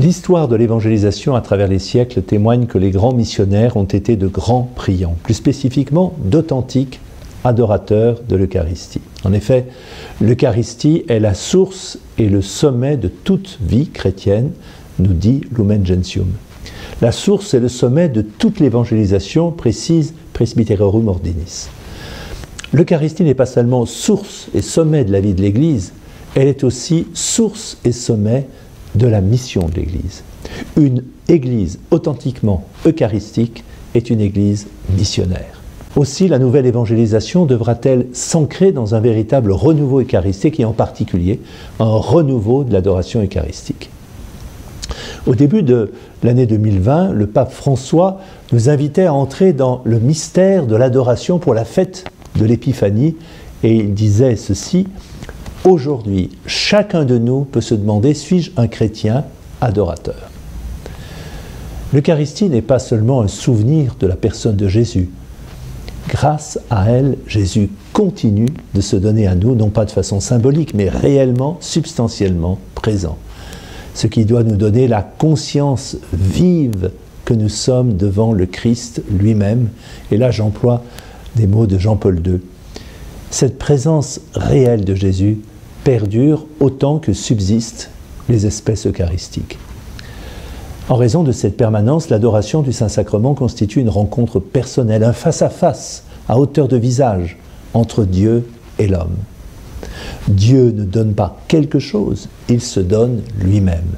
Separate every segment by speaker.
Speaker 1: L'histoire de l'évangélisation à travers les siècles témoigne que les grands missionnaires ont été de grands priants, plus spécifiquement d'authentiques adorateurs de l'Eucharistie. En effet, l'Eucharistie est la source et le sommet de toute vie chrétienne, nous dit Lumen Gentium. La source et le sommet de toute l'évangélisation, précise Presbyterorum Ordinis. L'Eucharistie n'est pas seulement source et sommet de la vie de l'Église, elle est aussi source et sommet de la mission de l'Église. Une Église authentiquement eucharistique est une Église missionnaire. Aussi, la nouvelle évangélisation devra-t-elle s'ancrer dans un véritable renouveau eucharistique et en particulier un renouveau de l'adoration eucharistique. Au début de l'année 2020, le pape François nous invitait à entrer dans le mystère de l'adoration pour la fête de l'Épiphanie et il disait ceci: « Aujourd'hui, chacun de nous peut se demander, suis-je un chrétien adorateur ?» L'Eucharistie n'est pas seulement un souvenir de la personne de Jésus. Grâce à elle, Jésus continue de se donner à nous, non pas de façon symbolique, mais réellement, substantiellement présent. Ce qui doit nous donner la conscience vive que nous sommes devant le Christ lui-même. Et là, j'emploie des mots de Jean-Paul II. Cette présence réelle de Jésus perdure autant que subsistent les espèces eucharistiques. En raison de cette permanence, l'adoration du Saint-Sacrement constitue une rencontre personnelle, un face-à-face, à hauteur de visage, entre Dieu et l'homme. Dieu ne donne pas quelque chose, il se donne lui-même.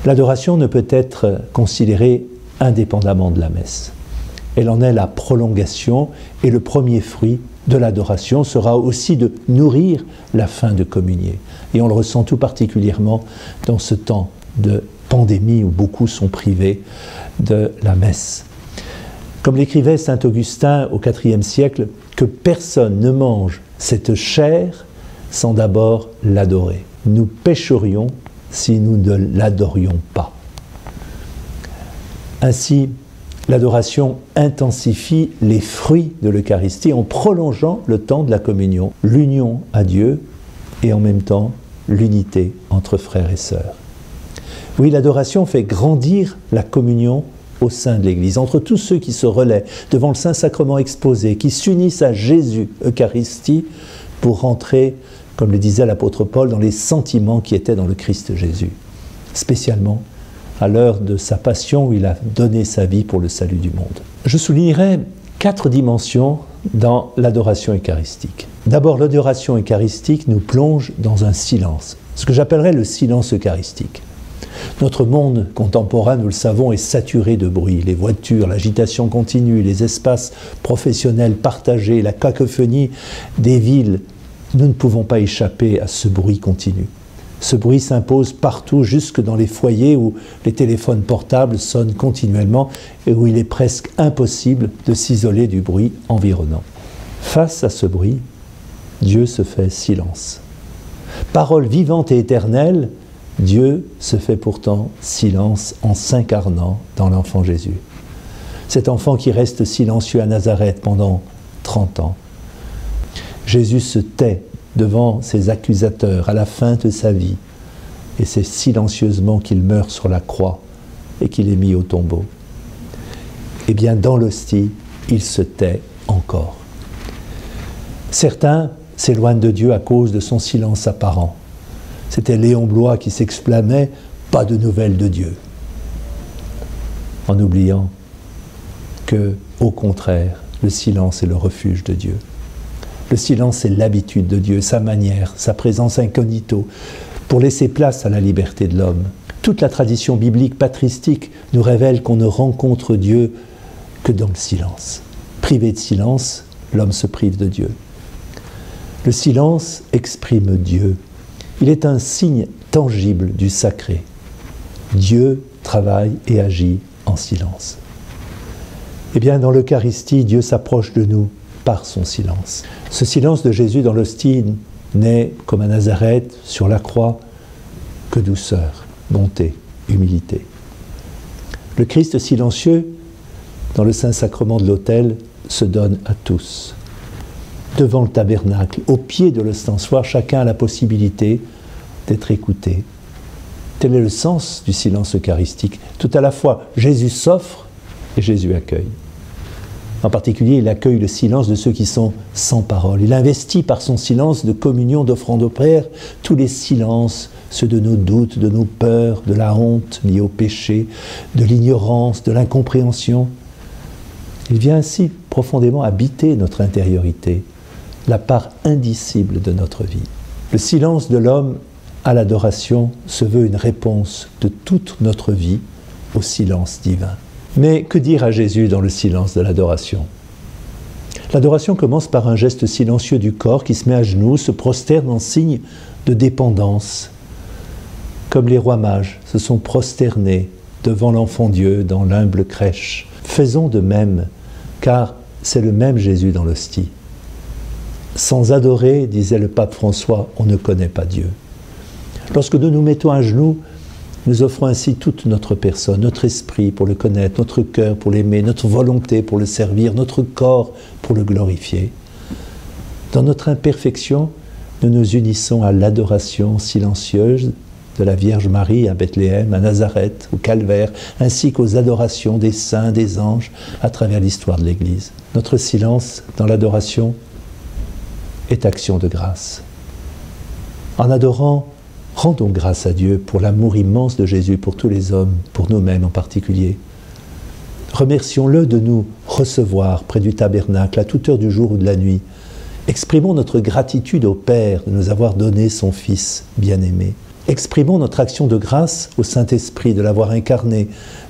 Speaker 1: L'adoration ne peut être considérée indépendamment de la messe. Elle en est la prolongation et le premier fruit de l'adoration sera aussi de nourrir la faim de communier. Et on le ressent tout particulièrement dans ce temps de pandémie où beaucoup sont privés de la messe. Comme l'écrivait saint Augustin au IVe siècle, que personne ne mange cette chair sans d'abord l'adorer. Nous pécherions si nous ne l'adorions pas. Ainsi, l'adoration intensifie les fruits de l'Eucharistie en prolongeant le temps de la communion, l'union à Dieu et en même temps l'unité entre frères et sœurs. Oui, l'adoration fait grandir la communion au sein de l'Église, entre tous ceux qui se relaient devant le Saint-Sacrement exposé, qui s'unissent à Jésus, Eucharistie, pour rentrer, comme le disait l'apôtre Paul, dans les sentiments qui étaient dans le Christ Jésus, spécialement à l'heure de sa passion où il a donné sa vie pour le salut du monde. Je soulignerai 4 dimensions dans l'adoration eucharistique. D'abord, l'adoration eucharistique nous plonge dans un silence, ce que j'appellerais le silence eucharistique. Notre monde contemporain, nous le savons, est saturé de bruit. Les voitures, l'agitation continue, les espaces professionnels partagés, la cacophonie des villes. Nous ne pouvons pas échapper à ce bruit continu. Ce bruit s'impose partout, jusque dans les foyers où les téléphones portables sonnent continuellement et où il est presque impossible de s'isoler du bruit environnant. Face à ce bruit, Dieu se fait silence. Parole vivante et éternelle, Dieu se fait pourtant silence en s'incarnant dans l'enfant Jésus. Cet enfant qui reste silencieux à Nazareth pendant 30 ans. Jésus se tait devant ses accusateurs à la fin de sa vie, et c'est silencieusement qu'il meurt sur la croix et qu'il est mis au tombeau. Eh bien, dans l'hostie, il se tait encore. Certains s'éloignent de Dieu à cause de son silence apparent. C'était Léon Bloy qui s'exclamait « pas de nouvelles de Dieu », en oubliant que, au contraire, le silence est le refuge de Dieu. Le silence, c'est l'habitude de Dieu, sa manière, sa présence incognito, pour laisser place à la liberté de l'homme. Toute la tradition biblique patristique nous révèle qu'on ne rencontre Dieu que dans le silence. Privé de silence, l'homme se prive de Dieu. Le silence exprime Dieu. Il est un signe tangible du sacré. Dieu travaille et agit en silence. Eh bien, dans l'Eucharistie, Dieu s'approche de nous par son silence. Ce silence de Jésus dans l'hostie n'est, comme à Nazareth, sur la croix, que douceur, bonté, humilité. Le Christ silencieux, dans le Saint-Sacrement de l'autel, se donne à tous. Devant le tabernacle, au pied de l'ostensoir, chacun a la possibilité d'être écouté. Tel est le sens du silence eucharistique. Tout à la fois, Jésus s'offre et Jésus accueille. En particulier, il accueille le silence de ceux qui sont sans parole. Il investit par son silence de communion, d'offrande au Père, tous les silences, ceux de nos doutes, de nos peurs, de la honte liée au péché, de l'ignorance, de l'incompréhension. Il vient ainsi profondément habiter notre intériorité, la part indicible de notre vie. Le silence de l'homme à l'adoration se veut une réponse de toute notre vie au silence divin. Mais que dire à Jésus dans le silence de l'adoration? L'adoration commence par un geste silencieux du corps qui se met à genoux, se prosterne en signe de dépendance. Comme les rois mages se sont prosternés devant l'enfant Dieu dans l'humble crèche. Faisons de même, car c'est le même Jésus dans l'hostie. Sans adorer, disait le pape François, on ne connaît pas Dieu. Lorsque nous nous mettons à genoux, nous offrons ainsi toute notre personne, notre esprit pour le connaître, notre cœur pour l'aimer, notre volonté pour le servir, notre corps pour le glorifier. Dans notre imperfection, nous nous unissons à l'adoration silencieuse de la Vierge Marie à Bethléem, à Nazareth, au Calvaire, ainsi qu'aux adorations des saints, des anges, à travers l'histoire de l'Église. Notre silence dans l'adoration est action de grâce. En adorant, rendons grâce à Dieu pour l'amour immense de Jésus pour tous les hommes, pour nous-mêmes en particulier. Remercions-le de nous recevoir près du tabernacle à toute heure du jour ou de la nuit. Exprimons notre gratitude au Père de nous avoir donné son Fils bien-aimé. Exprimons notre action de grâce au Saint-Esprit de l'avoir incarné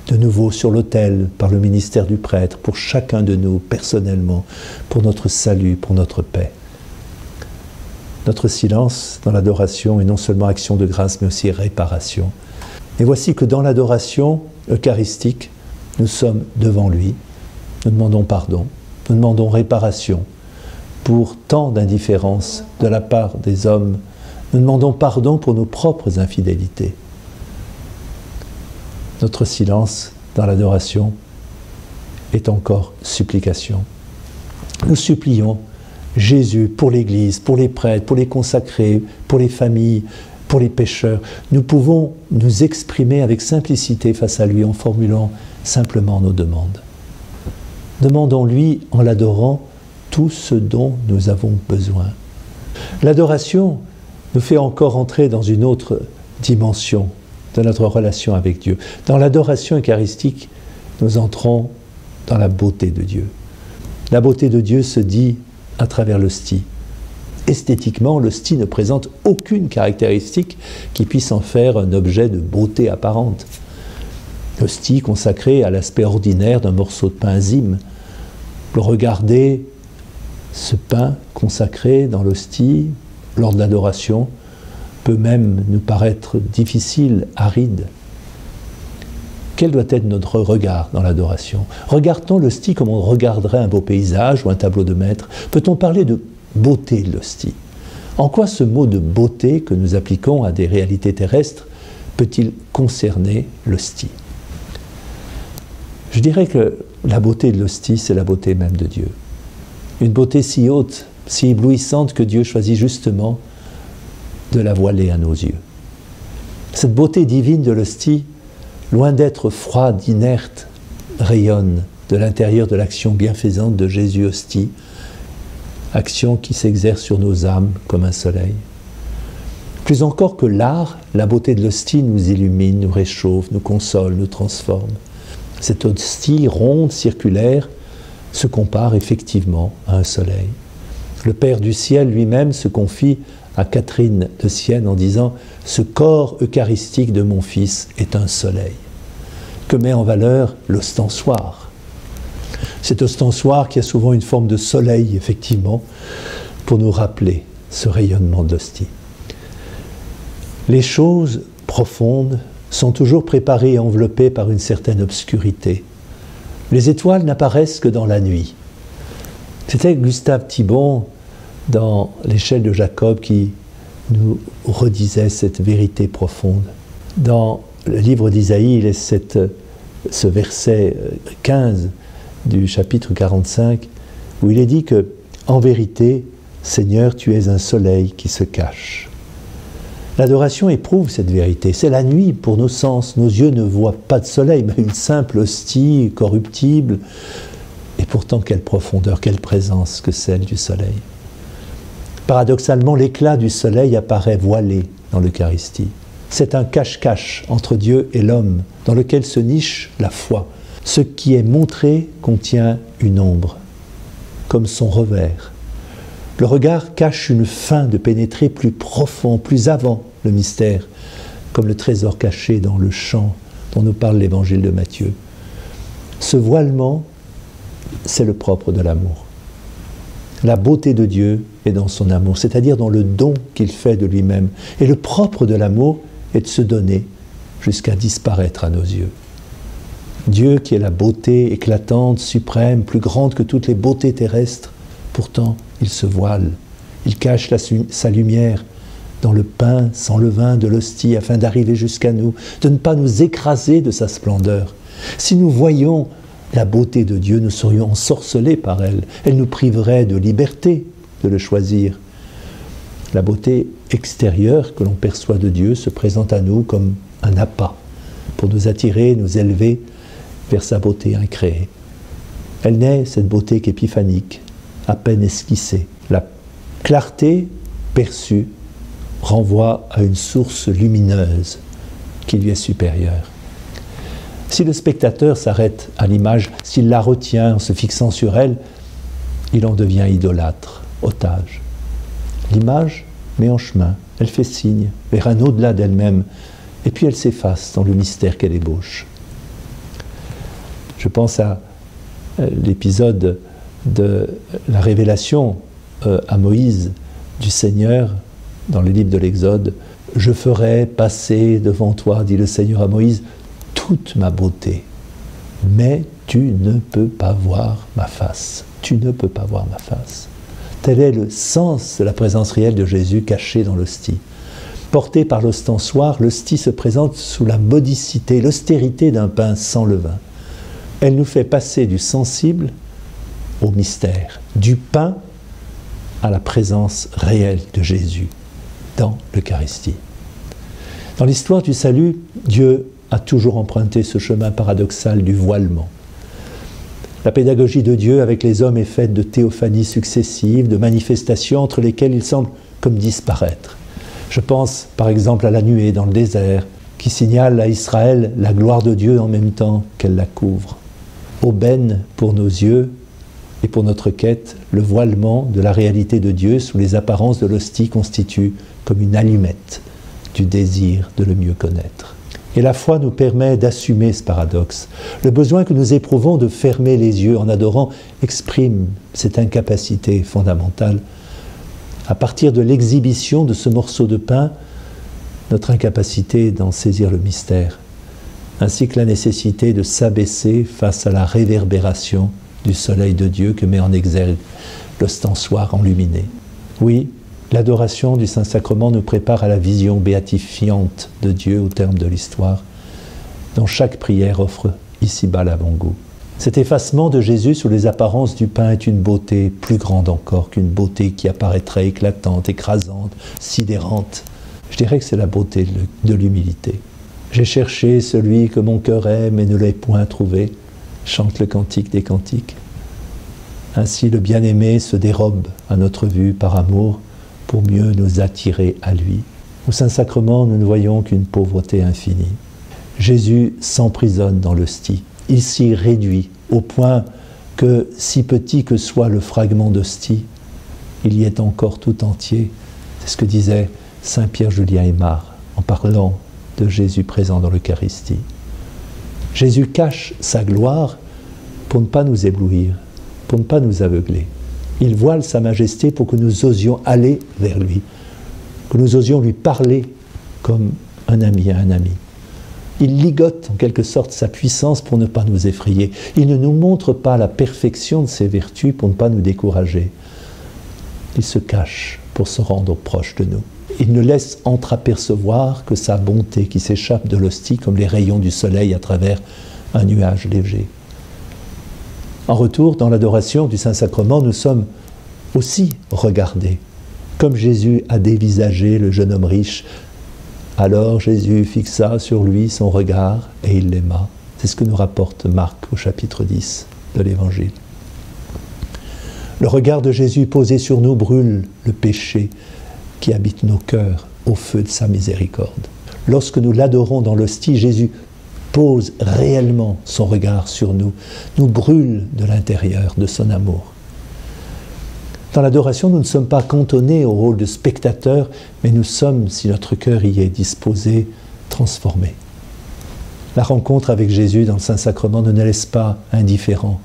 Speaker 1: de nouveau sur l'autel par le ministère du prêtre pour chacun de nous personnellement, pour notre salut, pour notre paix. Notre silence dans l'adoration est non seulement action de grâce, mais aussi réparation. Et voici que dans l'adoration eucharistique, nous sommes devant lui, nous demandons pardon, nous demandons réparation pour tant d'indifférence de la part des hommes, nous demandons pardon pour nos propres infidélités. Notre silence dans l'adoration est encore supplication. Nous supplions Jésus pour l'Église, pour les prêtres, pour les consacrés, pour les familles, pour les pécheurs. Nous pouvons nous exprimer avec simplicité face à lui en formulant simplement nos demandes. Demandons-lui en l'adorant tout ce dont nous avons besoin. L'adoration nous fait encore entrer dans une autre dimension de notre relation avec Dieu. Dans l'adoration eucharistique, nous entrons dans la beauté de Dieu. La beauté de Dieu se dit à travers l'hostie. Esthétiquement, l'hostie ne présente aucune caractéristique qui puisse en faire un objet de beauté apparente. L'hostie consacrée à l'aspect ordinaire d'un morceau de pain azime. Regarder ce pain consacré dans l'hostie lors de l'adoration peut même nous paraître difficile, aride. Quel doit être notre regard dans l'adoration? Regarde-t-on l'hostie comme on regarderait un beau paysage ou un tableau de maître? Peut-on parler de beauté de l'hostie? En quoi ce mot de beauté que nous appliquons à des réalités terrestres peut-il concerner l'hostie? Je dirais que la beauté de l'hostie, c'est la beauté même de Dieu. Une beauté si haute, si éblouissante que Dieu choisit justement de la voiler à nos yeux. Cette beauté divine de l'hostie, loin d'être froide, inerte, rayonne de l'intérieur de l'action bienfaisante de Jésus hostie, action qui s'exerce sur nos âmes comme un soleil. Plus encore que l'art, la beauté de l'hostie nous illumine, nous réchauffe, nous console, nous transforme. Cette hostie ronde, circulaire, se compare effectivement à un soleil. Le Père du ciel lui-même se confie à Catherine de Sienne en disant « Ce corps eucharistique de mon Fils est un soleil » que met en valeur l'ostensoir. Cet ostensoir qui a souvent une forme de soleil, effectivement, pour nous rappeler ce rayonnement de l'hostie. Les choses profondes sont toujours préparées et enveloppées par une certaine obscurité. Les étoiles n'apparaissent que dans la nuit. C'était Gustave Thibon, dans l'échelle de Jacob, qui nous redisait cette vérité profonde. Dans le livre d'Isaïe, il est ce verset 15 du chapitre 45, où il est dit que, en vérité, Seigneur, tu es un soleil qui se cache. L'adoration éprouve cette vérité. C'est la nuit pour nos sens. Nos yeux ne voient pas de soleil, mais une simple hostie corruptible. Et pourtant, quelle profondeur, quelle présence que celle du soleil. Paradoxalement, l'éclat du soleil apparaît voilé dans l'Eucharistie. C'est un cache-cache entre Dieu et l'homme, dans lequel se niche la foi. Ce qui est montré contient une ombre, comme son revers. Le regard cache une fin de pénétrer plus profond, plus avant le mystère, comme le trésor caché dans le champ dont nous parle l'évangile de Matthieu. Ce voilement, c'est le propre de l'amour. La beauté de Dieu est dans son amour, c'est-à-dire dans le don qu'il fait de lui-même. Et le propre de l'amour est de se donner jusqu'à disparaître à nos yeux. Dieu qui est la beauté éclatante, suprême, plus grande que toutes les beautés terrestres, pourtant il se voile, il cache sa lumière dans le pain sans levain de l'hostie afin d'arriver jusqu'à nous, de ne pas nous écraser de sa splendeur. Si nous voyions la beauté de Dieu, nous serions ensorcelés par elle. Elle nous priverait de liberté de le choisir. La beauté extérieure que l'on perçoit de Dieu se présente à nous comme un appât pour nous attirer, nous élever vers sa beauté incréée. Elle n'est, cette beauté, qu'épiphanique, à peine esquissée. La clarté perçue renvoie à une source lumineuse qui lui est supérieure. Si le spectateur s'arrête à l'image, s'il la retient en se fixant sur elle, il en devient idolâtre, otage. L'image met en chemin, elle fait signe vers un au-delà d'elle-même, et puis elle s'efface dans le mystère qu'elle ébauche. Je pense à l'épisode de la révélation à Moïse du Seigneur dans le livre de l'Exode. « Je ferai passer devant toi, dit le Seigneur à Moïse, toute ma beauté, mais tu ne peux pas voir ma face. Tu ne peux pas voir ma face. » Tel est le sens de la présence réelle de Jésus cachée dans l'hostie. Porté par l'ostensoir, l'hostie se présente sous la modicité, l'austérité d'un pain sans levain. Elle nous fait passer du sensible au mystère, du pain à la présence réelle de Jésus dans l'Eucharistie. Dans l'histoire du salut, Dieu a toujours emprunté ce chemin paradoxal du voilement. La pédagogie de Dieu avec les hommes est faite de théophanies successives, de manifestations entre lesquelles il semble comme disparaître. Je pense par exemple à la nuée dans le désert, qui signale à Israël la gloire de Dieu en même temps qu'elle la couvre. Aubaine pour nos yeux et pour notre quête, le voilement de la réalité de Dieu sous les apparences de l'hostie constitue comme une allumette du désir de le mieux connaître. Et la foi nous permet d'assumer ce paradoxe. Le besoin que nous éprouvons de fermer les yeux en adorant exprime cette incapacité fondamentale. À partir de l'exhibition de ce morceau de pain, notre incapacité d'en saisir le mystère, ainsi que la nécessité de s'abaisser face à la réverbération du soleil de Dieu que met en exergue l'ostensoir enluminé. Oui, l'adoration du Saint-Sacrement nous prépare à la vision béatifiante de Dieu au terme de l'histoire, dont chaque prière offre ici-bas l'avant-goût. Cet effacement de Jésus sous les apparences du pain est une beauté plus grande encore qu'une beauté qui apparaîtrait éclatante, écrasante, sidérante. Je dirais que c'est la beauté de l'humilité. J'ai cherché celui que mon cœur aime et ne l'ai point trouvé, chante le cantique des cantiques. Ainsi le bien-aimé se dérobe à notre vue par amour pour mieux nous attirer à lui. Au Saint-Sacrement, nous ne voyons qu'une pauvreté infinie. Jésus s'emprisonne dans l'hostie. Il s'y réduit au point que, si petit que soit le fragment d'hostie, il y est encore tout entier. C'est ce que disait saint Pierre Julien Aymar en parlant de Jésus présent dans l'Eucharistie. Jésus cache sa gloire pour ne pas nous éblouir, pour ne pas nous aveugler. Il voile sa majesté pour que nous osions aller vers lui, que nous osions lui parler comme un ami à un ami. Il ligote en quelque sorte sa puissance pour ne pas nous effrayer. Il ne nous montre pas la perfection de ses vertus pour ne pas nous décourager. Il se cache pour se rendre proche de nous. Il ne laisse entreapercevoir que sa bonté qui s'échappe de l'hostie comme les rayons du soleil à travers un nuage léger. En retour, dans l'adoration du Saint-Sacrement, nous sommes aussi regardés. Comme Jésus a dévisagé le jeune homme riche, Alors Jésus fixa sur lui son regard et il l'aima. C'est ce que nous rapporte Marc au chapitre 10 de l'Évangile. Le regard de Jésus posé sur nous brûle le péché qui habite nos cœurs au feu de sa miséricorde. Lorsque nous l'adorons dans l'hostie, Jésus pose réellement son regard sur nous, nous brûle de l'intérieur de son amour. Dans l'adoration, nous ne sommes pas cantonnés au rôle de spectateurs, mais nous sommes, si notre cœur y est disposé, transformés. La rencontre avec Jésus dans le Saint-Sacrement ne nous laisse pas indifférents.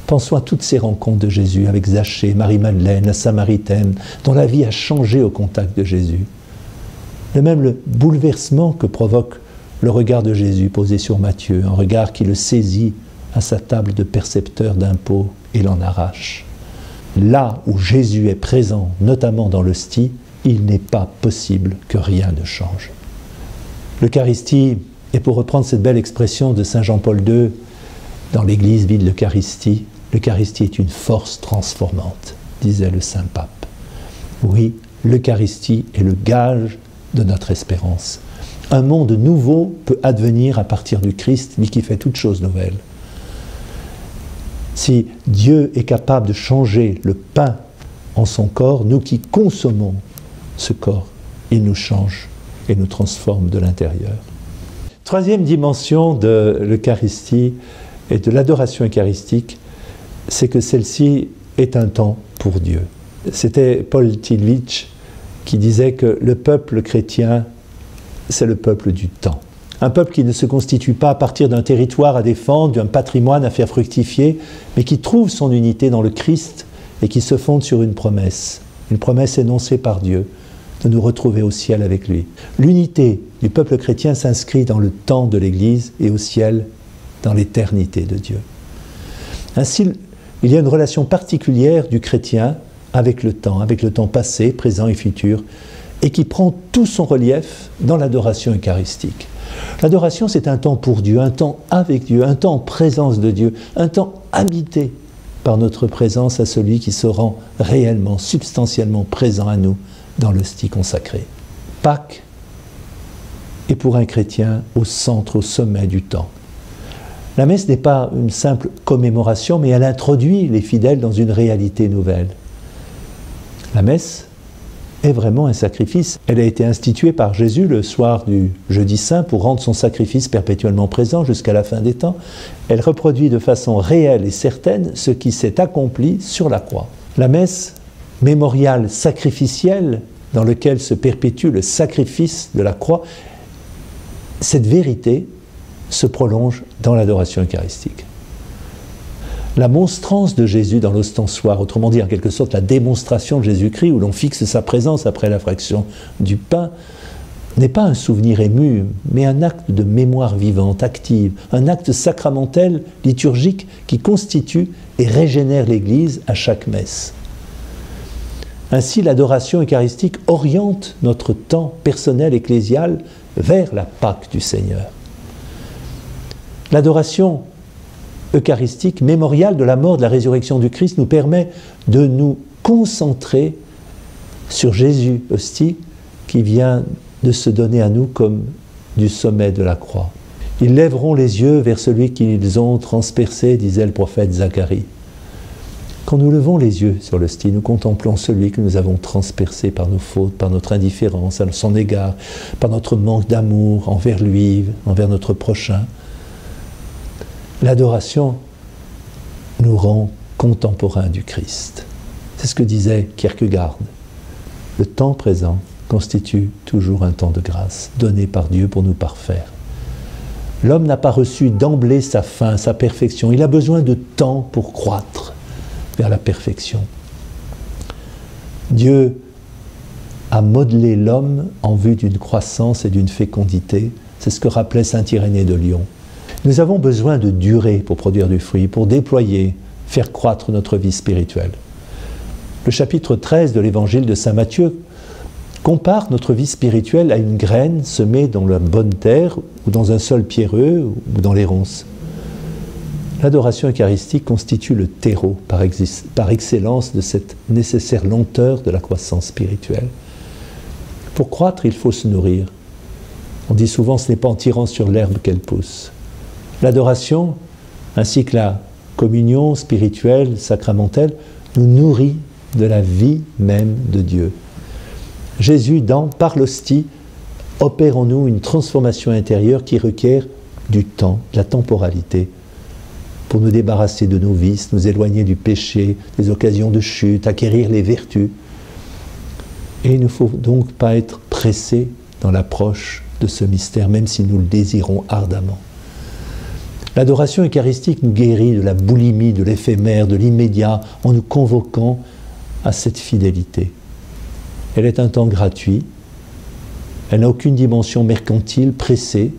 Speaker 1: Pensons à toutes ces rencontres de Jésus avec Zachée, Marie-Madeleine, la Samaritaine, dont la vie a changé au contact de Jésus. De même le bouleversement que provoque le regard de Jésus posé sur Matthieu, un regard qui le saisit à sa table de percepteur d'impôts et l'en arrache. Là où Jésus est présent, notamment dans l'hostie, il n'est pas possible que rien ne change. L'Eucharistie, et pour reprendre cette belle expression de Saint Jean-Paul II, dans l'Église vit l'Eucharistie, l'Eucharistie est une force transformante, disait le Saint-Pape. Oui, l'Eucharistie est le gage de notre espérance. Un monde nouveau peut advenir à partir du Christ, lui qui fait toutes choses nouvelles. Si Dieu est capable de changer le pain en son corps, nous qui consommons ce corps, il nous change et nous transforme de l'intérieur. Troisième dimension de l'Eucharistie et de l'adoration eucharistique, c'est que celle-ci est un temps pour Dieu. C'était Paul Tillich qui disait que le peuple chrétien, c'est le peuple du temps. Un peuple qui ne se constitue pas à partir d'un territoire à défendre, d'un patrimoine à faire fructifier, mais qui trouve son unité dans le Christ et qui se fonde sur une promesse énoncée par Dieu, de nous retrouver au ciel avec lui. L'unité du peuple chrétien s'inscrit dans le temps de l'Église et au ciel, dans l'éternité de Dieu. Ainsi, il y a une relation particulière du chrétien avec le temps passé, présent et futur, et qui prend tout son relief dans l'adoration eucharistique. L'adoration, c'est un temps pour Dieu, un temps avec Dieu, un temps en présence de Dieu, un temps habité par notre présence à celui qui se rend réellement, substantiellement présent à nous dans l'hostie consacrée. Pâques est pour un chrétien au centre, au sommet du temps. La messe n'est pas une simple commémoration, mais elle introduit les fidèles dans une réalité nouvelle. La messe est vraiment un sacrifice. Elle a été instituée par Jésus le soir du Jeudi Saint pour rendre son sacrifice perpétuellement présent jusqu'à la fin des temps. Elle reproduit de façon réelle et certaine ce qui s'est accompli sur la croix. La messe, mémorial sacrificiel dans lequel se perpétue le sacrifice de la croix, cette vérité se prolonge dans l'adoration eucharistique. La monstrance de Jésus dans l'ostensoir, autrement dit en quelque sorte la démonstration de Jésus-Christ où l'on fixe sa présence après la fraction du pain, n'est pas un souvenir ému, mais un acte de mémoire vivante, active, un acte sacramentel, liturgique qui constitue et régénère l'Église à chaque messe. Ainsi, l'adoration eucharistique oriente notre temps personnel ecclésial vers la Pâque du Seigneur. L'adoration eucharistique, mémoriale de la mort, de la résurrection du Christ, nous permet de nous concentrer sur Jésus, hostie, qui vient de se donner à nous comme du sommet de la croix. Ils lèveront les yeux vers celui qu'ils ont transpercé, disait le prophète Zacharie. Quand nous levons les yeux sur l'hostie, nous contemplons celui que nous avons transpercé par nos fautes, par notre indifférence à son égard, par notre manque d'amour envers lui, envers notre prochain. L'adoration nous rend contemporains du Christ. C'est ce que disait Kierkegaard. Le temps présent constitue toujours un temps de grâce, donné par Dieu pour nous parfaire. L'homme n'a pas reçu d'emblée sa fin, sa perfection. Il a besoin de temps pour croître vers la perfection. Dieu a modelé l'homme en vue d'une croissance et d'une fécondité. C'est ce que rappelait saint Irénée de Lyon. Nous avons besoin de durer pour produire du fruit, pour déployer, faire croître notre vie spirituelle. Le chapitre 13 de l'évangile de saint Matthieu compare notre vie spirituelle à une graine semée dans la bonne terre, ou dans un sol pierreux, ou dans les ronces. L'adoration eucharistique constitue le terreau par excellence de cette nécessaire lenteur de la croissance spirituelle. Pour croître, il faut se nourrir. On dit souvent, ce n'est pas en tirant sur l'herbe qu'elle pousse. L'adoration, ainsi que la communion spirituelle, sacramentelle, nous nourrit de la vie même de Dieu. Jésus, par l'hostie, opère en nous une transformation intérieure qui requiert du temps, de la temporalité, pour nous débarrasser de nos vices, nous éloigner du péché, des occasions de chute, acquérir les vertus. Et il ne faut donc pas être pressé dans l'approche de ce mystère, même si nous le désirons ardemment. L'adoration eucharistique nous guérit de la boulimie, de l'éphémère, de l'immédiat, en nous convoquant à cette fidélité. Elle est un temps gratuit, elle n'a aucune dimension mercantile, pressée.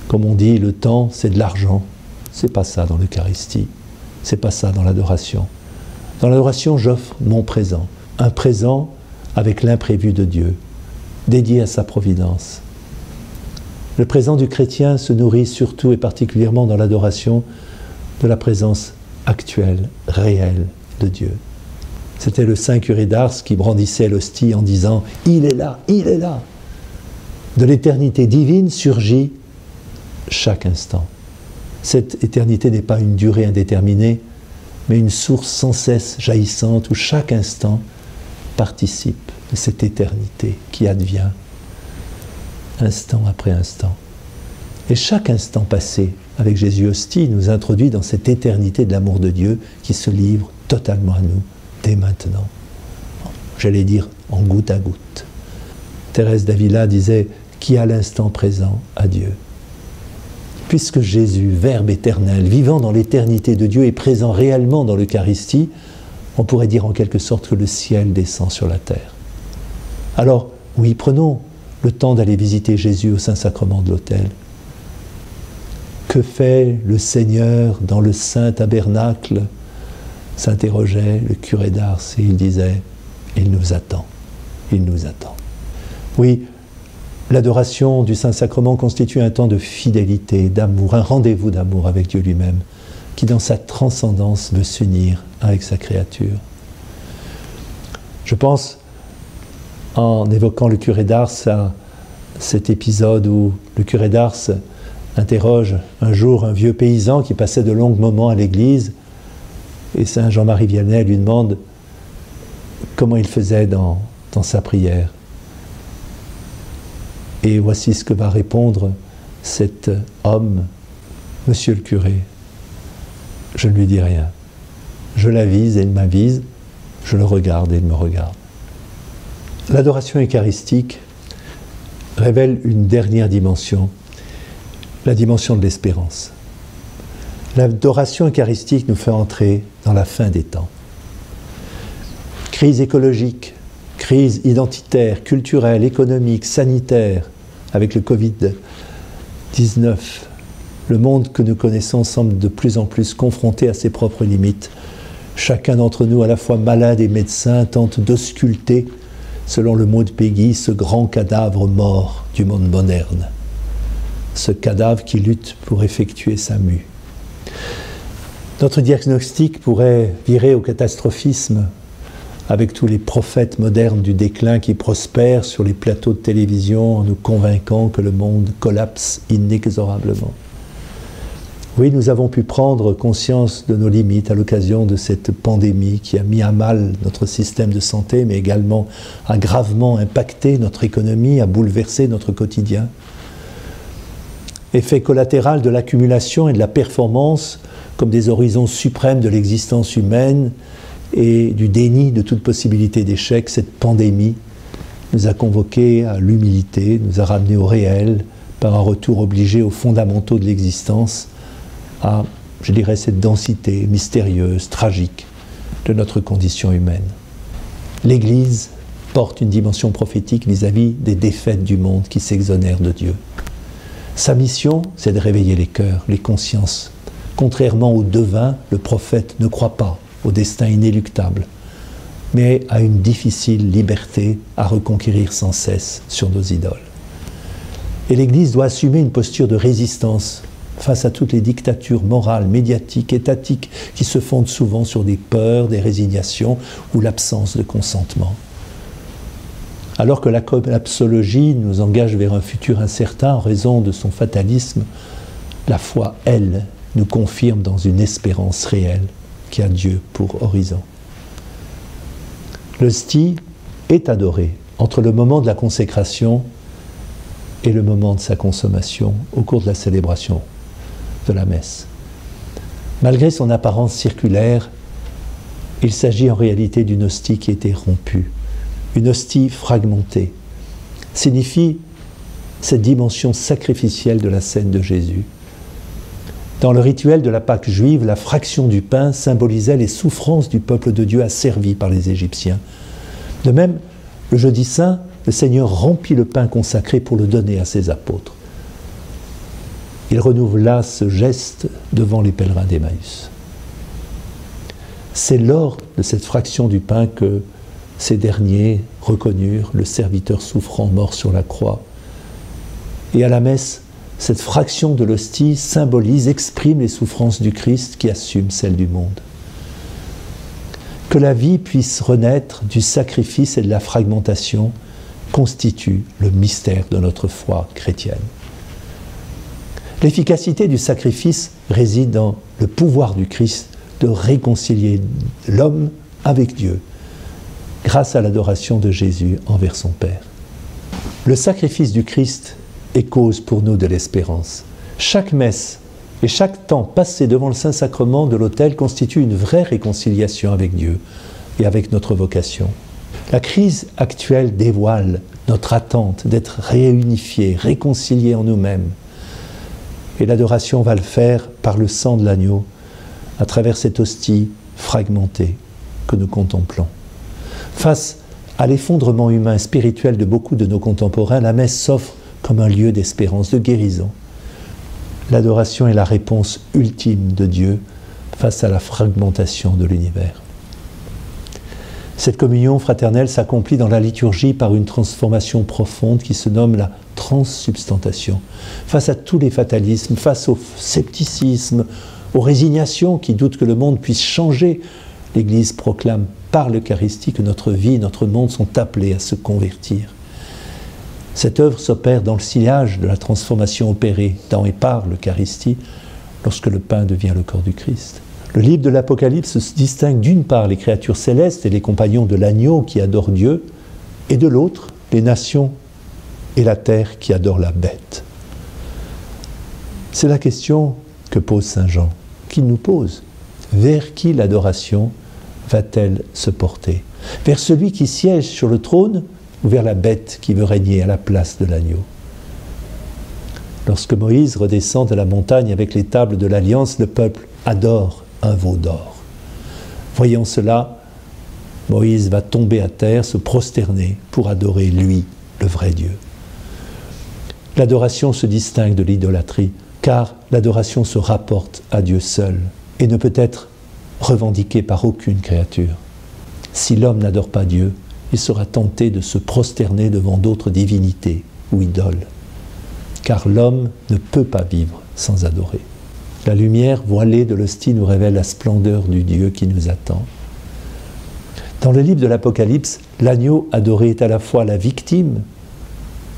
Speaker 1: Comme on dit, le temps, c'est de l'argent. C'est pas ça dans l'Eucharistie, c'est pas ça dans l'adoration. Dans l'adoration, j'offre mon présent, un présent avec l'imprévu de Dieu, dédié à sa providence. Le présent du chrétien se nourrit surtout et particulièrement dans l'adoration de la présence actuelle, réelle de Dieu. C'était le saint curé d'Ars qui brandissait l'hostie en disant « Il est là, il est là !» De l'éternité divine surgit chaque instant. Cette éternité n'est pas une durée indéterminée, mais une source sans cesse jaillissante où chaque instant participe de cette éternité qui advient instant après instant. Et chaque instant passé avec Jésus hostie nous introduit dans cette éternité de l'amour de Dieu qui se livre totalement à nous dès maintenant. J'allais dire en goutte à goutte. Thérèse d'Avila disait « Qui à l'instant présent à Dieu ». Puisque Jésus, Verbe éternel, vivant dans l'éternité de Dieu, est présent réellement dans l'Eucharistie, on pourrait dire en quelque sorte que le ciel descend sur la terre. Alors, oui, prenons le temps d'aller visiter Jésus au Saint-Sacrement de l'autel. Que fait le Seigneur dans le Saint Tabernacle ? S'interrogeait le curé d'Ars et il disait « Il nous attend, il nous attend ». Oui, l'adoration du Saint-Sacrement constitue un temps de fidélité, d'amour, un rendez-vous d'amour avec Dieu lui-même, qui dans sa transcendance veut s'unir avec sa créature. Je pense, en évoquant le curé d'Ars, à cet épisode où le curé d'Ars interroge un jour un vieux paysan qui passait de longs moments à l'église, et Saint Jean-Marie Vianney lui demande comment il faisait dans sa prière. Et voici ce que va répondre cet homme, « Monsieur le curé, je ne lui dis rien. Je l'avise et il m'avise, je le regarde et il me regarde. » L'adoration eucharistique révèle une dernière dimension, la dimension de l'espérance. L'adoration eucharistique nous fait entrer dans la fin des temps. Crise écologique, crise identitaire, culturelle, économique, sanitaire, avec le Covid-19, le monde que nous connaissons semble de plus en plus confronté à ses propres limites. Chacun d'entre nous, à la fois malade et médecin, tente d'ausculter, selon le mot de Péguy, ce grand cadavre mort du monde moderne. Ce cadavre qui lutte pour effectuer sa mue. Notre diagnostic pourrait virer au catastrophisme avec tous les prophètes modernes du déclin qui prospèrent sur les plateaux de télévision en nous convainquant que le monde collapse inexorablement. Oui, nous avons pu prendre conscience de nos limites à l'occasion de cette pandémie qui a mis à mal notre système de santé, mais également a gravement impacté notre économie, a bouleversé notre quotidien. Effet collatéral de l'accumulation et de la performance comme des horizons suprêmes de l'existence humaine et du déni de toute possibilité d'échec, cette pandémie nous a convoqués à l'humilité, nous a ramenés au réel par un retour obligé aux fondamentaux de l'existence, à, je dirais, cette densité mystérieuse, tragique de notre condition humaine. L'Église porte une dimension prophétique vis-à-vis des défaites du monde qui s'exonèrent de Dieu. Sa mission, c'est de réveiller les cœurs, les consciences. Contrairement au devin, le prophète ne croit pas au destin inéluctable, mais à une difficile liberté à reconquérir sans cesse sur nos idoles. Et l'Église doit assumer une posture de résistance face à toutes les dictatures morales, médiatiques, étatiques, qui se fondent souvent sur des peurs, des résignations ou l'absence de consentement. Alors que la collapsologie nous engage vers un futur incertain en raison de son fatalisme, la foi, elle, nous confirme dans une espérance réelle qui a Dieu pour horizon. L'hostie est adorée entre le moment de la consécration et le moment de sa consommation au cours de la célébration de la messe. Malgré son apparence circulaire, il s'agit en réalité d'une hostie qui était rompue. Une hostie fragmentée signifie cette dimension sacrificielle de la scène de Jésus. Dans le rituel de la Pâque juive, la fraction du pain symbolisait les souffrances du peuple de Dieu asservi par les Égyptiens. De même, le jeudi saint, le Seigneur remplit le pain consacré pour le donner à ses apôtres. Il renouvela ce geste devant les pèlerins d'Emmaüs. C'est lors de cette fraction du pain que ces derniers reconnurent le serviteur souffrant mort sur la croix. Et à la messe, cette fraction de l'hostie symbolise, exprime les souffrances du Christ qui assume celles du monde. Que la vie puisse renaître du sacrifice et de la fragmentation constitue le mystère de notre foi chrétienne. L'efficacité du sacrifice réside dans le pouvoir du Christ de réconcilier l'homme avec Dieu, grâce à l'adoration de Jésus envers son Père. Le sacrifice du Christ est cause pour nous de l'espérance. Chaque messe et chaque temps passé devant le Saint-Sacrement de l'autel constitue une vraie réconciliation avec Dieu et avec notre vocation. La crise actuelle dévoile notre attente d'être réunifiés, réconciliés en nous-mêmes. Et l'adoration va le faire par le sang de l'agneau, à travers cette hostie fragmentée que nous contemplons. Face à l'effondrement humain et spirituel de beaucoup de nos contemporains, la messe s'offre comme un lieu d'espérance, de guérison. L'adoration est la réponse ultime de Dieu face à la fragmentation de l'univers. Cette communion fraternelle s'accomplit dans la liturgie par une transformation profonde qui se nomme la transsubstantation. Face à tous les fatalismes, face au scepticisme, aux résignations qui doutent que le monde puisse changer, l'Église proclame par l'Eucharistie que notre vie, notre monde sont appelés à se convertir. Cette œuvre s'opère dans le sillage de la transformation opérée dans et par l'Eucharistie lorsque le pain devient le corps du Christ. Le livre de l'Apocalypse se distingue d'une part les créatures célestes et les compagnons de l'agneau qui adorent Dieu, et de l'autre les nations et la terre qui adorent la bête. C'est la question que pose Saint Jean, qu'il nous pose. Vers qui l'adoration va-t-elle se porter? Vers celui qui siège sur le trône ou vers la bête qui veut régner à la place de l'agneau? Lorsque Moïse redescend de la montagne avec les tables de l'Alliance, le peuple adore un veau d'or. Voyant cela, Moïse va tomber à terre, se prosterner pour adorer lui, le vrai Dieu. L'adoration se distingue de l'idolâtrie, car l'adoration se rapporte à Dieu seul et ne peut être revendiquée par aucune créature. Si l'homme n'adore pas Dieu, il sera tenté de se prosterner devant d'autres divinités ou idoles, car l'homme ne peut pas vivre sans adorer. La lumière voilée de l'hostie nous révèle la splendeur du Dieu qui nous attend. Dans le livre de l'Apocalypse, l'agneau adoré est à la fois la victime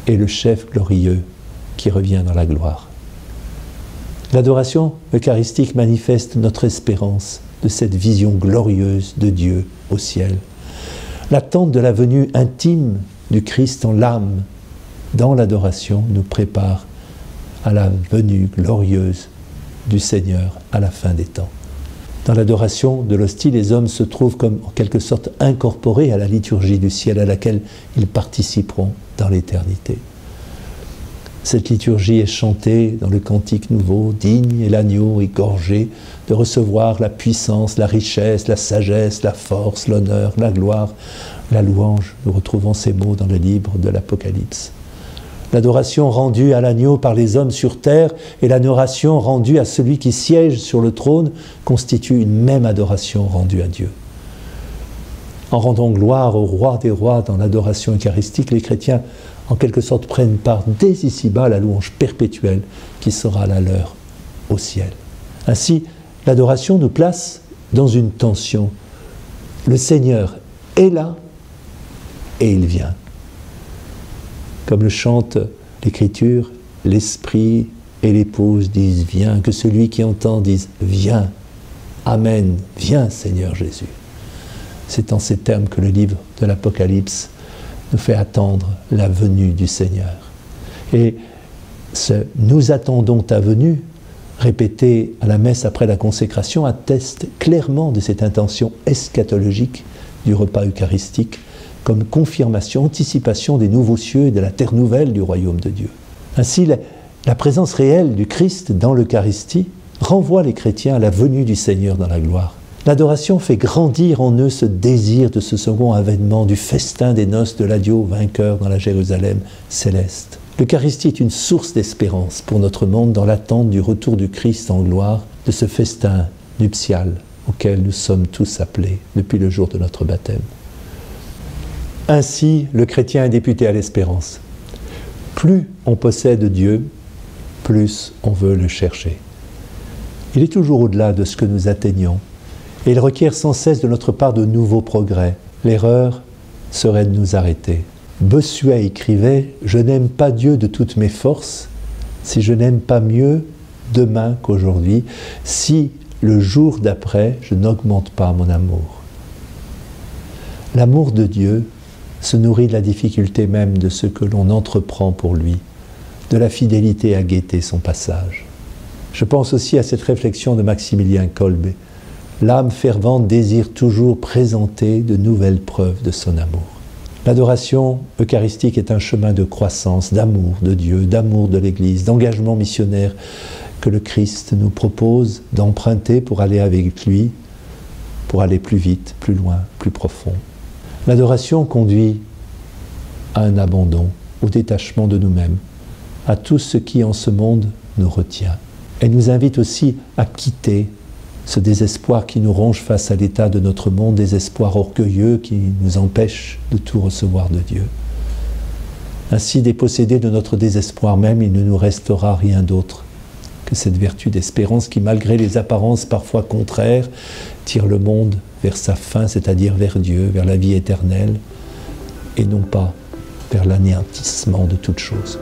Speaker 1: et le chef glorieux qui revient dans la gloire. L'adoration eucharistique manifeste notre espérance de cette vision glorieuse de Dieu au ciel. L'attente de la venue intime du Christ en l'âme dans l'adoration nous prépare à la venue glorieuse du Seigneur à la fin des temps. Dans l'adoration de l'hostie, les hommes se trouvent comme en quelque sorte incorporés à la liturgie du ciel à laquelle ils participeront dans l'éternité. Cette liturgie est chantée dans le cantique nouveau, digne et l'agneau est gorgé de recevoir la puissance, la richesse, la sagesse, la force, l'honneur, la gloire, la louange. Nous retrouvons ces mots dans le livre de l'Apocalypse. L'adoration rendue à l'agneau par les hommes sur terre et l'adoration rendue à celui qui siège sur le trône constituent une même adoration rendue à Dieu. En rendant gloire au roi des rois dans l'adoration eucharistique, les chrétiens en quelque sorte prennent part dès ici-bas à la louange perpétuelle qui sera la leur au ciel. Ainsi, l'adoration nous place dans une tension. Le Seigneur est là et il vient. Comme le chante l'Écriture, l'Esprit et l'Épouse disent « Viens », que celui qui entend dise « Viens ». Amen, viens Seigneur Jésus. C'est en ces termes que le livre de l'Apocalypse nous fait attendre la venue du Seigneur. Et ce « nous attendons ta venue » répété à la messe après la consécration atteste clairement de cette intention eschatologique du repas eucharistique comme confirmation, anticipation des nouveaux cieux et de la terre nouvelle du royaume de Dieu. Ainsi, la présence réelle du Christ dans l'Eucharistie renvoie les chrétiens à la venue du Seigneur dans la gloire. L'adoration fait grandir en eux ce désir de ce second avènement, du festin des noces de l'adieu vainqueur dans la Jérusalem céleste. L'Eucharistie est une source d'espérance pour notre monde dans l'attente du retour du Christ en gloire, de ce festin nuptial auquel nous sommes tous appelés depuis le jour de notre baptême. Ainsi, le chrétien est député à l'espérance. Plus on possède Dieu, plus on veut le chercher. Il est toujours au-delà de ce que nous atteignons et il requiert sans cesse de notre part de nouveaux progrès. L'erreur serait de nous arrêter. Bossuet écrivait « Je n'aime pas Dieu de toutes mes forces si je n'aime pas mieux demain qu'aujourd'hui, si le jour d'après je n'augmente pas mon amour. » L'amour de Dieu se nourrit de la difficulté même de ce que l'on entreprend pour lui, de la fidélité à guetter son passage. Je pense aussi à cette réflexion de Maximilien Kolbe. L'âme fervente désire toujours présenter de nouvelles preuves de son amour. L'adoration eucharistique est un chemin de croissance, d'amour de Dieu, d'amour de l'Église, d'engagement missionnaire que le Christ nous propose d'emprunter pour aller avec lui, pour aller plus vite, plus loin, plus profond. L'adoration conduit à un abandon, au détachement de nous-mêmes, à tout ce qui en ce monde nous retient. Elle nous invite aussi à quitter ce désespoir qui nous ronge face à l'état de notre monde, désespoir orgueilleux qui nous empêche de tout recevoir de Dieu. Ainsi, dépossédés de notre désespoir même, il ne nous restera rien d'autre que cette vertu d'espérance qui, malgré les apparences parfois contraires, tire le monde vers sa fin, c'est-à-dire vers Dieu, vers la vie éternelle, et non pas vers l'anéantissement de toute chose.